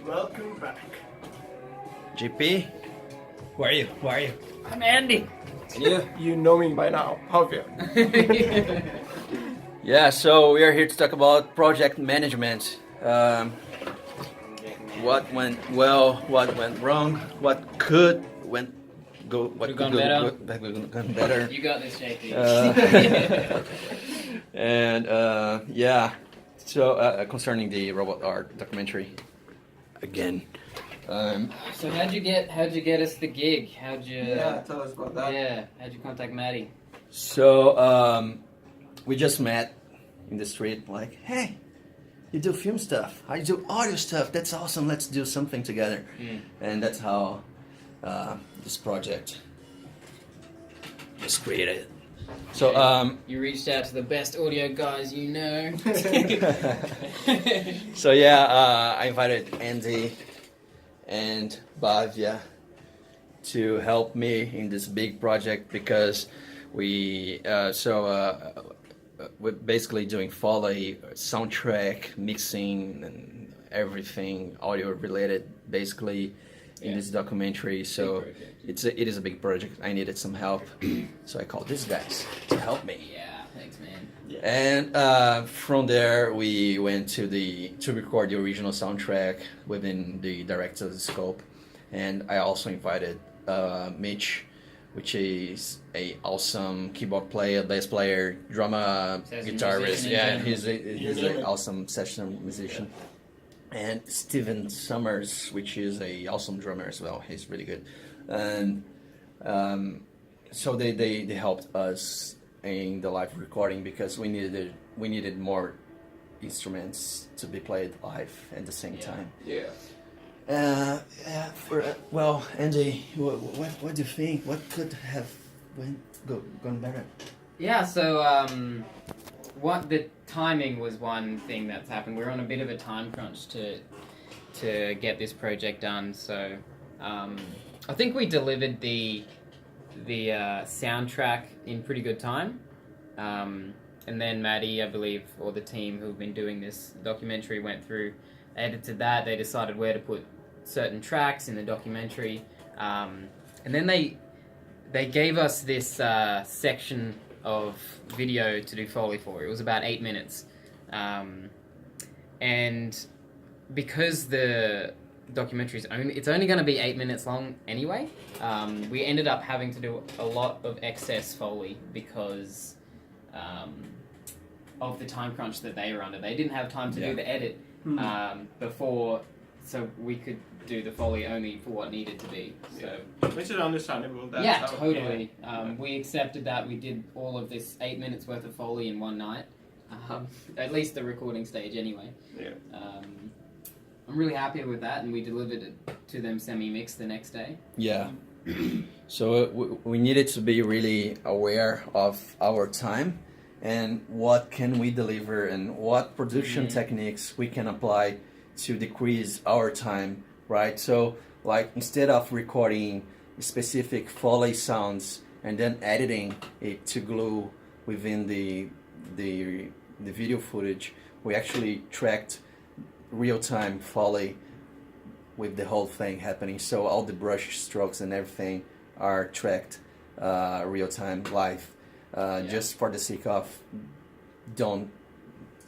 Welcome back. GP, who are you? Who are you? I'm Andy. And you? You know me by now, have you? Yeah, so we are here to talk about project management. What went well, what went wrong, what could went go, what Could've could gone go better. good, that could gone better. You got this, JP. And yeah, so concerning the robot art documentary, again. So how'd you get us the gig? How'd you? Tell us about that. Yeah, how'd you contact Maddie? So we just met in the street, like, hey, you do film stuff, I do audio stuff, that's awesome, let's do something together. And that's how this project was created. So You reached out to the best audio guys you know. so yeah, I invited Andy and Bhavya to help me in this big project because we're basically doing Foley, soundtrack, mixing, and everything audio related, basically in this documentary. So it is a big project. I needed some help, so I called these guys to help me. Yeah, thanks, man. And from there, we went to record the original soundtrack within the director's scope. And I also invited Mitch, which is a awesome keyboard player, bass player, drummer, Session guitarist. musician in Yeah, general. he's an awesome session musician. And Steven Summers, which is a awesome drummer as well. He's really good. And so they helped us in the live recording because we needed more instruments to be played live at the same time. Yeah. Well, Andy, what do you think? What could have gone better? Yeah, so what the timing was one thing that's happened. We're on a bit of a time crunch to get this project done. So I think we delivered the soundtrack in pretty good time. And then Maddie, I believe, or the team who've been doing this documentary went through, edited that. They decided where to put certain tracks in the documentary. And then they gave us this section of video to do Foley for. It was about 8 minutes. And because the documentary it's only going to be 8 minutes long anyway, we ended up having to do a lot of excess Foley because of the time crunch that they were under. They didn't have time to do the edit before, so we could do the Foley only for what needed to be. So Which is understandable. That's yeah, how- totally. We accepted that. We did all of this 8 minutes worth of Foley in one night. At least the recording stage anyway. Yeah. I'm really happy with that, and we delivered it to them semi-mixed the next day. Yeah. So we needed to be really aware of our time and what can we deliver and what production techniques we can apply to decrease our time, right? So like instead of recording specific Foley sounds and then editing it to glue within the video footage, we actually tracked real-time Foley with the whole thing happening. So all the brush strokes and everything are tracked real-time live, just for the sake of don't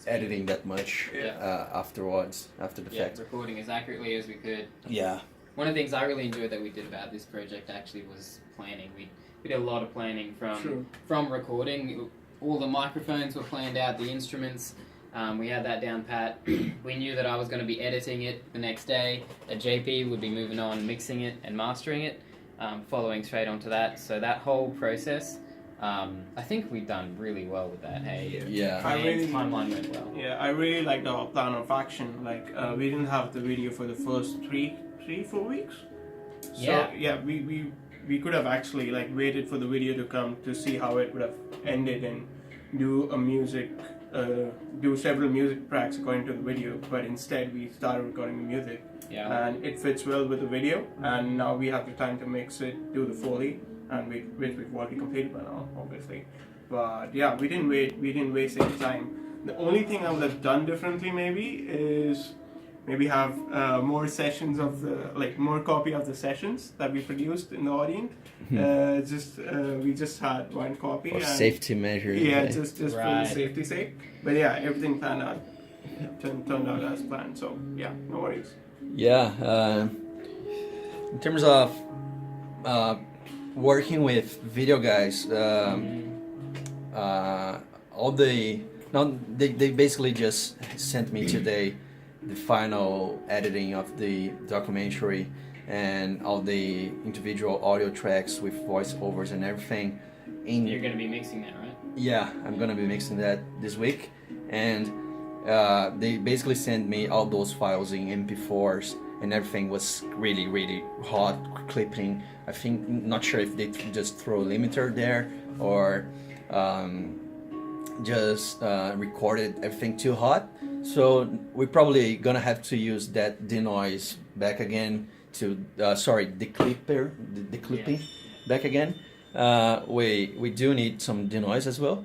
editing that much afterwards, after the fact. Recording as accurately as we could. Yeah. One of the things I really enjoyed that we did about this project actually was planning. We did a lot of planning from recording. All the microphones were planned out, the instruments. We had that down pat. We knew that I was going to be editing it the next day, that JP would be moving on, mixing it and mastering it, following straight onto that. So that whole process, I think we've done really well with that, hey? Yeah. And timeline went well. Yeah, I really liked our plan of action. Like, we didn't have the video for the first 4 weeks. So, we could have actually like waited for the video to come to see how it would have ended and do several music tracks according to the video. But instead, we started recording the music, and it fits well with the video. And now we have the time to mix it, do the Foley, and which we've already completed by now, obviously. But yeah, we didn't waste any time. The only thing I would have done differently maybe is maybe have more sessions of more copy of the sessions that we produced in the audience. We just had one copy. For safety measures. Yeah, just for Right. the safety sake. But yeah, everything turned out as planned. So yeah, no worries. Yeah. In terms of working with video guys, they basically just sent me today the final editing of the documentary and all the individual audio tracks with voiceovers and everything. You're going to be mixing that, right? Yeah, I'm gonna be mixing that this week, and they basically sent me all those files in MP4s, and everything was really, really hot clipping. I think, not sure if they just throw a limiter there or just recorded everything too hot. So we're probably gonna have to use that denoise back again to declipping back again. We do need some denoise as well,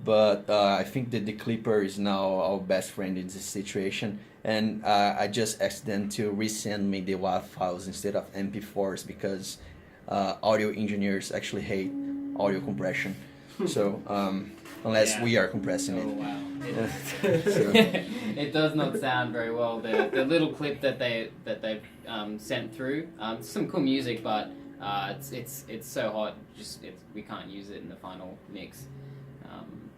but I think the declipper is now our best friend in this situation. And I just asked them to resend me the WAV files instead of MP4s because audio engineers actually hate audio compression. So unless we are compressing it. Oh wow! So, It does not sound very well. The little clip that they've sent through, some cool music, but it's so hot. We can't use it in the final mix.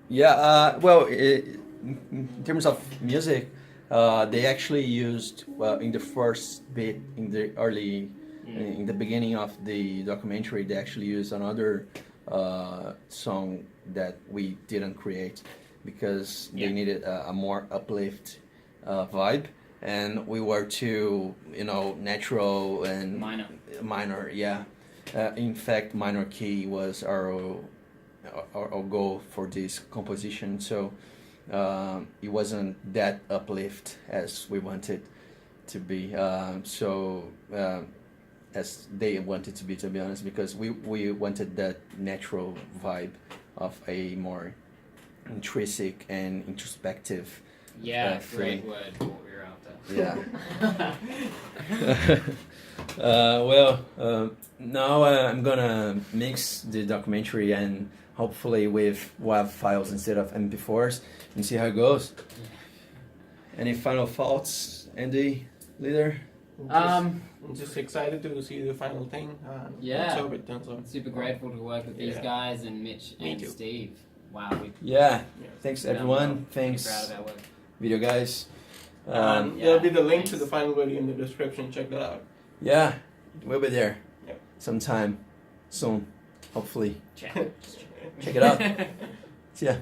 well, in terms of music, they actually used in the first bit in the early. In the beginning of the documentary, they actually used another song that we didn't create because they needed a more uplift vibe, and we were too, natural and minor. Yeah, in fact, minor key was our goal for this composition, so it wasn't that uplift as we wanted to be. As they wanted to be honest, because we wanted that natural vibe of a more intrinsic and introspective. Great feeling. word for what we were after. Yeah. Now I'm gonna mix the documentary and hopefully with WAV files instead of MP4s and see how it goes. Any final thoughts, Andy, leader? I'm just excited to see the final thing. Let's hope it turns out. Super grateful to work with these guys and Mitch and Steve. Wow. Thanks everyone. Thanks Proud of our work. video guys. There'll be the link to the final video in the description. Check that out. Yeah, we'll be there Yep. sometime soon, hopefully. Check Check it out. See ya.